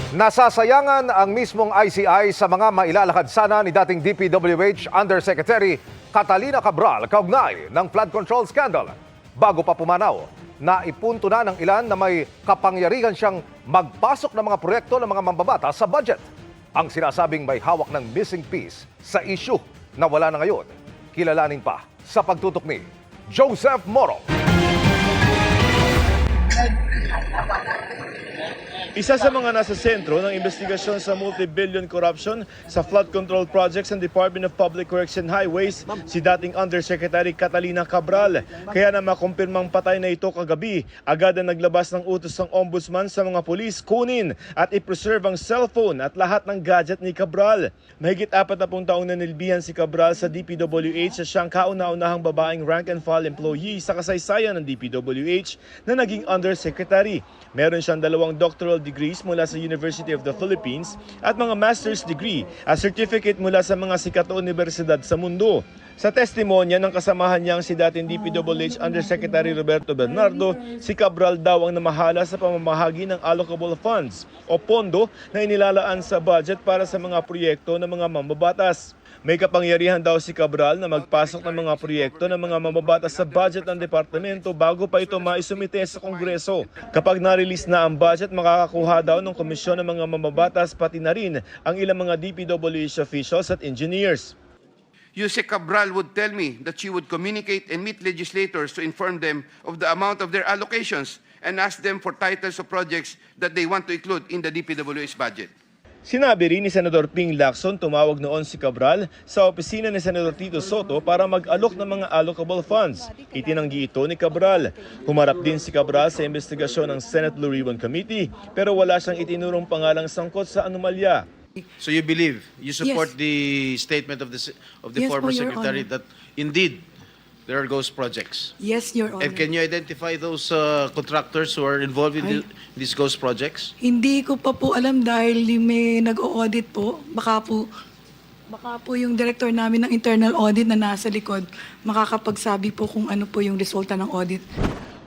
Nasasayangan ang mismong ICI sa mga mailalakad sana ni dating DPWH Undersecretary Catalina Cabral kaugnay ng flood control scandal. Bago pa pumanaw, naipunto na ng ilan na may kapangyarihan siyang magpasok ng mga proyekto ng mga mambabata sa budget. Ang sinasabing may hawak ng missing piece sa issue na wala na ngayon. Kilalanin pa sa pagtutok ni Joseph Morong. Isa sa mga nasa sentro ng investigasyon sa multi-billion corruption sa flood control projects ng Department of Public Works and Highways, si dating Undersecretary Catalina Cabral. Kaya na makumpirmang patay na ito kagabi, agad na naglabas ng utos ng ombudsman sa mga pulis kunin at i-preserve ang cellphone at lahat ng gadget ni Cabral. Mahigit 40 taong nanilbihan si Cabral sa DPWH sa siyang kauna-unahang babaeng rank and file employee sa kasaysayan ng DPWH na naging Undersecretary. Meron siyang 2 doctoral degrees mula sa University of the Philippines at mga master's degree at certificate mula sa mga sikat na universidad sa mundo. Sa testimonya ng kasamahan niyang si dating DPWH Undersecretary Roberto Bernardo, si Cabral daw ang namahala sa pamamahagi ng allocable funds o pondo na inilalaan sa budget para sa mga proyekto ng mga mambabatas. May kapangyarihan daw si Cabral na magpasok ng mga proyekto ng mga mambabatas sa budget ng departamento bago pa ito maisumite sa Kongreso. Kapag na-release na ang budget, makakakuha daw ng komisyon ng mga mambabatas pati na rin ang ilang mga DPWH officials at engineers. Yusek Cabral would tell me that she would communicate and meet legislators to inform them of the amount of their allocations and ask them for titles of projects that they want to include in the DPWH budget. Sinabi rin ni Senador Ping Lacson tumawag noon si Cabral sa opisina ni Senador Tito Soto para mag-alok ng mga allocable funds. Itinanggi ito ni Cabral. Humarap din si Cabral sa investigasyon ng Senate Blue Ribbon Committee pero wala siyang itinurong pangalang sangkot sa anomalya. So you believe, you support Yes. the statement of the Yes, former po, Your secretary Honor. that indeed there are ghost projects. Yes, Your Honor. And can you identify those contractors who are involved in these ghost projects? Hindi ko pa po alam dahil may nag-o-audit po. Baka po yung director namin ng internal audit na nasa likod makakapagsabi po kung ano po yung resulta ng audit.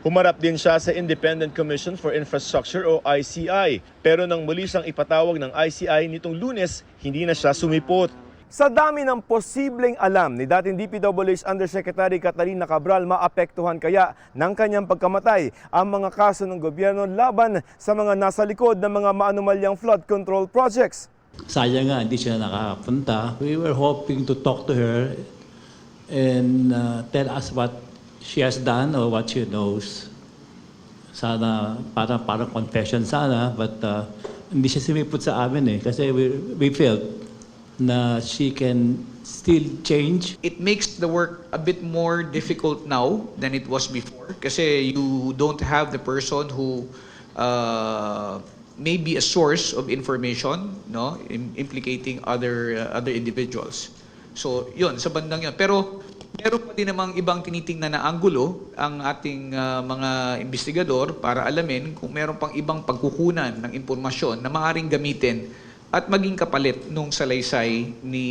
Humarap din siya sa Independent Commission for Infrastructure o ICI. Pero nang muli siyang ipatawag ng ICI nitong Lunes, hindi na siya sumipot. Sa dami ng posibleng alam ni dating DPWH Undersecretary Catalina Cabral, maapektuhan kaya ng kanyang pagkamatay ang mga kaso ng gobyerno laban sa mga nasa likod ng mga maanumalyang flood control projects. Sayang nga, hindi siya nakapunta. We were hoping to talk to her and tell us what she has done or what she knows. Sana, parang confession sana, but hindi siya sumipot sa amin kasi we felt na she can still change. It makes the work a bit more difficult now than it was before kasi you don't have the person who may be a source of information, no, implicating other individuals. So yun, sa bandang yun. Pero meron pa din namang ibang tinitingnan na anggulo ang ating mga investigador para alamin kung meron pang ibang pagkukunan ng impormasyon na maaaring gamitin at maging kapalit nung salaysay ni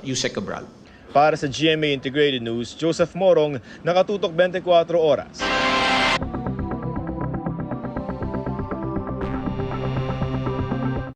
Yusek Cabral. Para sa GMA Integrated News, Joseph Morong, nakatutok 24 oras.